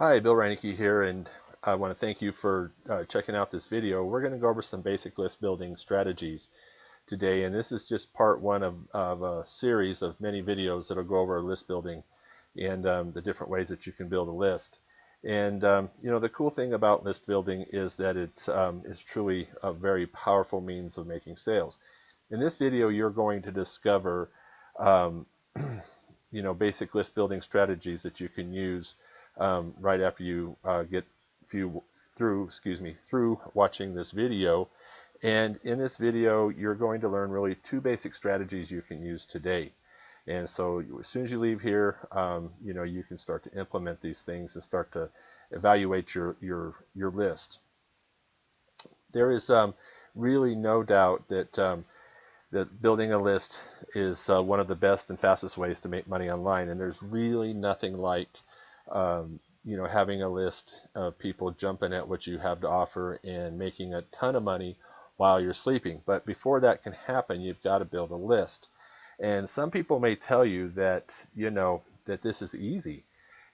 Hi, Bill Reinecke here, and I want to thank you for checking out this video. We're going to go over some basic list building strategies today, and this is just part one of a series of many videos that will go over list building and the different ways that you can build a list. And the cool thing about list building is that it's truly a very powerful means of making sales. In this video, you're going to discover um, basic list building strategies that you can use right after you get through watching this video. And in this video, you're going to learn really two basic strategies you can use today. And so as soon as you leave here, you can start to implement these things and start to evaluate your list. There is really no doubt that building a list is one of the best and fastest ways to make money online, and there's really nothing like having a list of people jumping at what you have to offer and making a ton of money while you're sleeping. But before that can happen, you've got to build a list. And some people may tell you that that this is easy,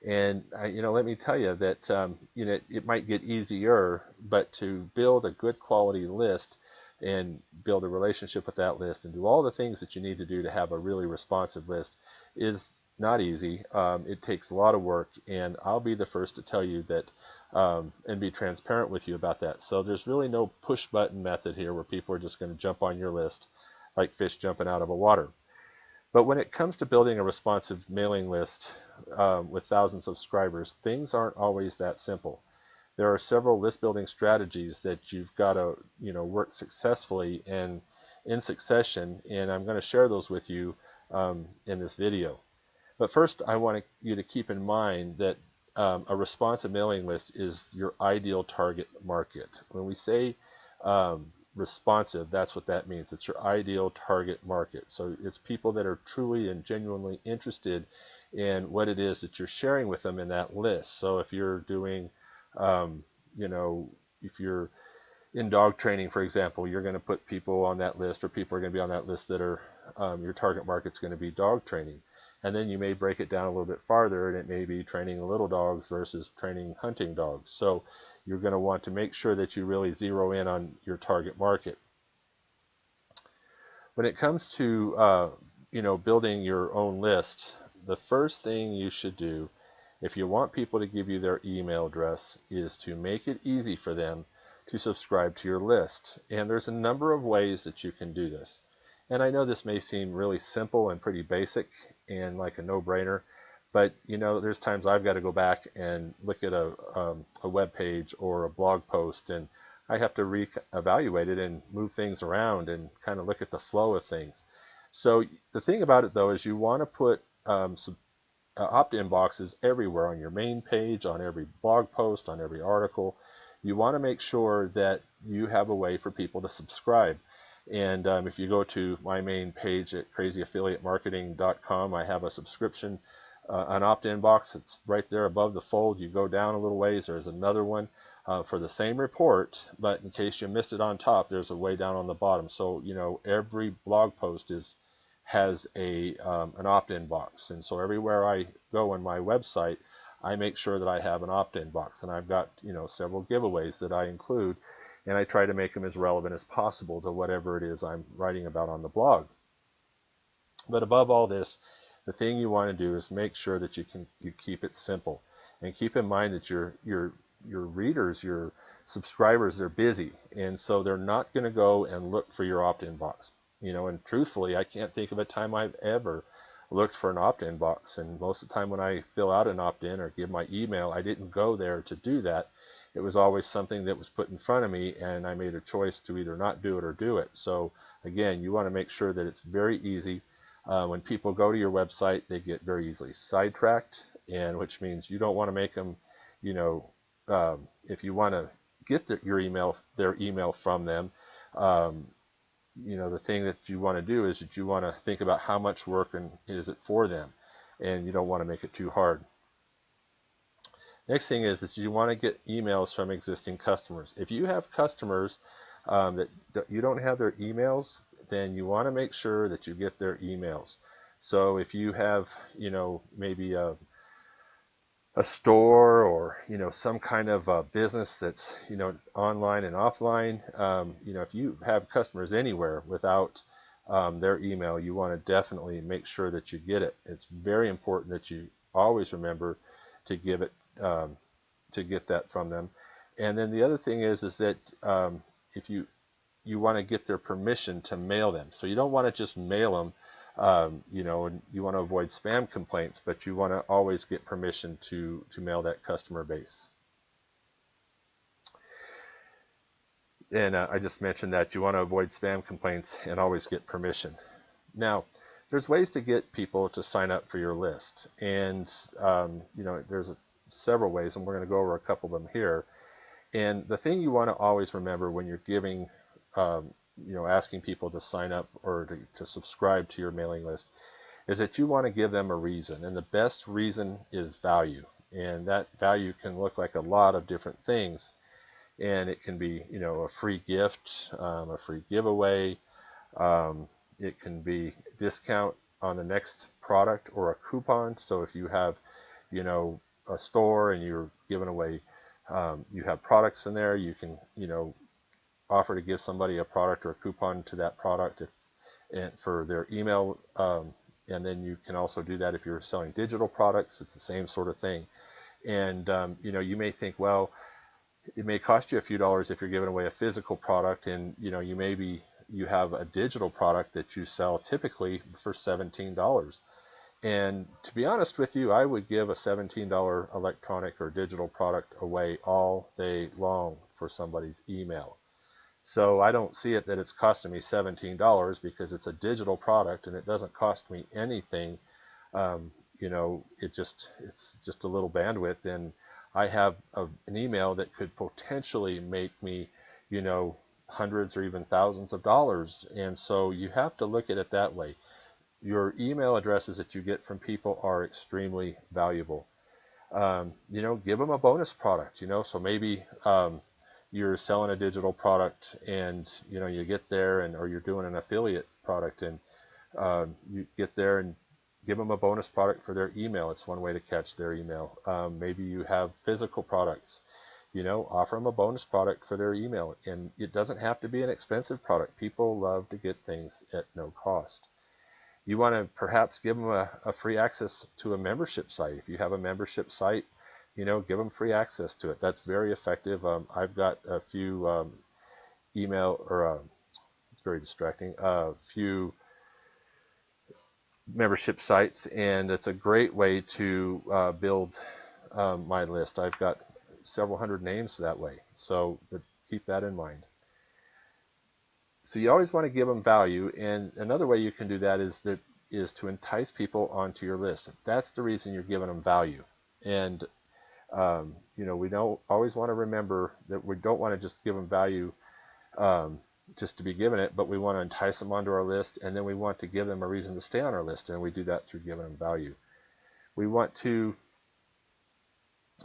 and let me tell you that it might get easier, but to build a good quality list and build a relationship with that list and do all the things that you need to do to have a really responsive list is not easy. It takes a lot of work, and I'll be the first to tell you that and be transparent with you about that. So there's really no push button method here where people are just going to jump on your list like fish jumping out of a water. But when it comes to building a responsive mailing list with thousands of subscribers, things aren't always that simple. There are several list building strategies that you've got to work successfully and in succession, and I'm going to share those with you in this video. But first, I want you to keep in mind that a responsive mailing list is your ideal target market. When we say responsive, that's what that means. It's your ideal target market. So it's people that are truly and genuinely interested in what it is that you're sharing with them in that list. So if you're doing if you're in dog training, for example, you're going to put people on that list, or people are going to be on that list that are your target market's going to be dog training. And then you may break it down a little bit farther, and it may be training little dogs versus training hunting dogs. So you're going to want to make sure that you really zero in on your target market. When it comes to building your own list, the first thing you should do if you want people to give you their email address is to make it easy for them to subscribe to your list. And there's a number of ways that you can do this. And I know this may seem really simple and pretty basic and like a no-brainer, but there's times I've got to go back and look at a web page or a blog post, and I have to reevaluate it and move things around and kind of look at the flow of things. So the thing about it, though, is you want to put some opt-in boxes everywhere on your main page, on every blog post, on every article. You want to make sure that you have a way for people to subscribe. And if you go to my main page at crazyaffiliatemarketing.com, I have a subscription, an opt-in box. It's right there above the fold. You go down a little ways, there's another one for the same report, but in case you missed it on top, there's a way down on the bottom. So every blog post has an opt-in box, and so everywhere I go on my website, I make sure that I have an opt-in box, and I've got several giveaways that I include, and I try to make them as relevant as possible to whatever it is I'm writing about on the blog. But above all this, the thing you want to do is make sure that you keep it simple, and keep in mind that your readers, your subscribers, they're busy, and so they're not going to go and look for your opt-in box. And truthfully, I can't think of a time I've ever looked for an opt-in box. And most of the time when I fill out an opt-in or give my email, I didn't go there to do that. It was always something that was put in front of me, and I made a choice to either not do it or do it. So again, you want to make sure that it's very easy. When people go to your website, they get very easily sidetracked, and which means you don't want to make them, if you want to get their email from them, the thing that you want to do is that you want to think about how much work is it for them, and you don't want to make it too hard. Next thing is you want to get emails from existing customers. If you have customers that you don't have their emails, then you want to make sure that you get their emails. So if you have, maybe a store, or some kind of a business that's online and offline. If you have customers anywhere without their email, you want to definitely make sure that you get it. It's very important that you always remember to give it to get that from them. And then the other thing is that if you want to get their permission to mail them. So you don't want to just mail them, and you want to avoid spam complaints, but you want to always get permission to mail that customer base. And I just mentioned that you want to avoid spam complaints and always get permission. Now, there's ways to get people to sign up for your list, and there's several ways, and we're going to go over a couple of them here. And the thing you want to always remember when you're giving asking people to sign up or to subscribe to your mailing list is that you want to give them a reason. And the best reason is value. And that value can look like a lot of different things. And it can be, a free gift, a free giveaway. It can be discount on the next product or a coupon. So if you have, a store and you're giving away, you have products in there, you can, offer to give somebody a product or a coupon to that product and for their email, and then you can also do that if you're selling digital products. It's the same sort of thing. And you may think, well, it may cost you a few dollars if you're giving away a physical product, and you have a digital product that you sell typically for $17. And to be honest with you, I would give a $17 electronic or digital product away all day long for somebody's email. So I don't see it that it's costing me $17 because it's a digital product and it doesn't cost me anything. It's just a little bandwidth, and I have an email that could potentially make me, hundreds or even thousands of dollars. And so you have to look at it that way. Your email addresses that you get from people are extremely valuable. Give them a bonus product, so maybe you're selling a digital product and you get there, or you're doing an affiliate product, and you get there and give them a bonus product for their email. It's one way to catch their email. Maybe you have physical products, offer them a bonus product for their email, and it doesn't have to be an expensive product. People love to get things at no cost. You want to perhaps give them a free access to a membership site. If you have a membership site, give them free access to it. That's very effective. I've got a few it's very distracting, a few membership sites, and it's a great way to build my list. I've got several hundred names that way, so keep that in mind. So you always want to give them value, and another way you can do that is to entice people onto your list. That's the reason you're giving them value. And we don't always want to remember that we don't want to just give them value just to be given it, but we want to entice them onto our list, and then we want to give them a reason to stay on our list, and we do that through giving them value. We want to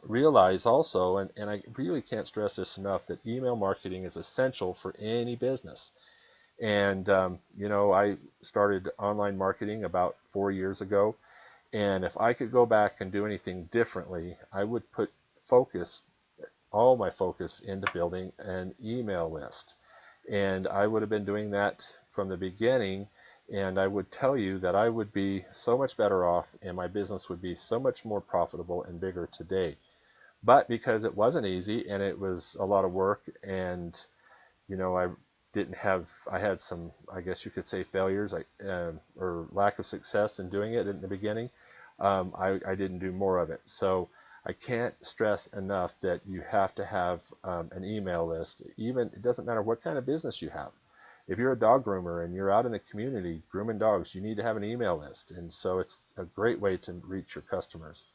realize also, and I really can't stress this enough, that email marketing is essential for any business. And I started online marketing about 4 years ago, and if I could go back and do anything differently, I would put all my focus into building an email list. And I would have been doing that from the beginning, and I would tell you that I would be so much better off, and my business would be so much more profitable and bigger today. But because it wasn't easy and it was a lot of work, and I had some, I guess you could say, failures or lack of success in doing it in the beginning, I didn't do more of it. So I can't stress enough that you have to have an email list. It doesn't matter what kind of business you have. If you're a dog groomer and you're out in the community grooming dogs, you need to have an email list. And so it's a great way to reach your customers.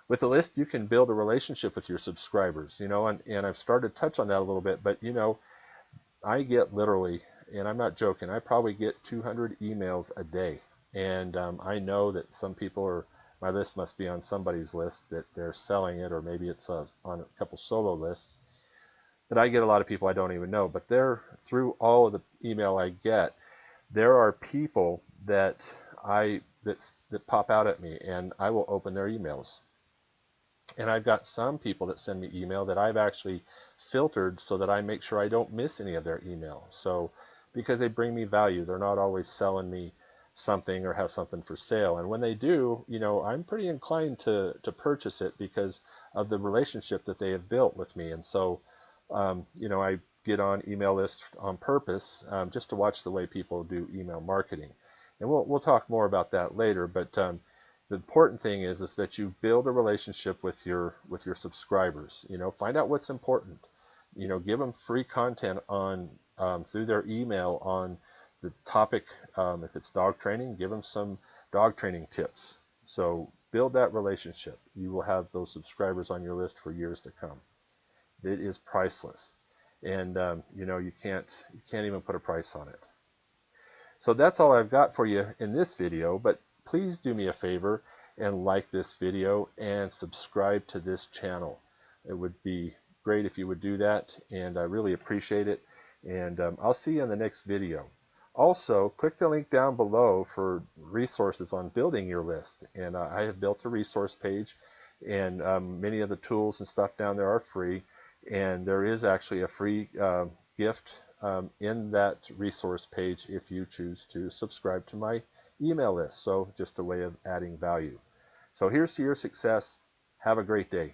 With a list, you can build a relationship with your subscribers, and I've started to touch on that a little bit, but I get literally, and I'm not joking, I probably get 200 emails a day. And I know that some people my list must be on somebody's list that they're selling it, or maybe it's on a couple solo lists. But I get a lot of people I don't even know. But through all of the email I get, there are people that pop out at me, and I will open their emails. And I've got some people that send me email that I've actually filtered so that I make sure I don't miss any of their email. So because they bring me value, they're not always selling me something or have something for sale. And when they do, I'm pretty inclined to purchase it because of the relationship that they have built with me. And so, I get on email lists on purpose, just to watch the way people do email marketing. And we'll talk more about that later. But the important thing is that you build a relationship with your subscribers. Find out what's important. Give them free content on through their email on the topic. If it's dog training, give them some dog training tips. So build that relationship. You will have those subscribers on your list for years to come. It is priceless, and you can't even put a price on it. So that's all I've got for you in this video, but please do me a favor and like this video and subscribe to this channel. It would be great if you would do that, and I really appreciate it. And I'll see you in the next video. Also, click the link down below for resources on building your list. And I have built a resource page, and many of the tools and stuff down there are free. And there is actually a free gift in that resource page if you choose to subscribe to my email list. So just a way of adding value. So here's to your success. Have a great day.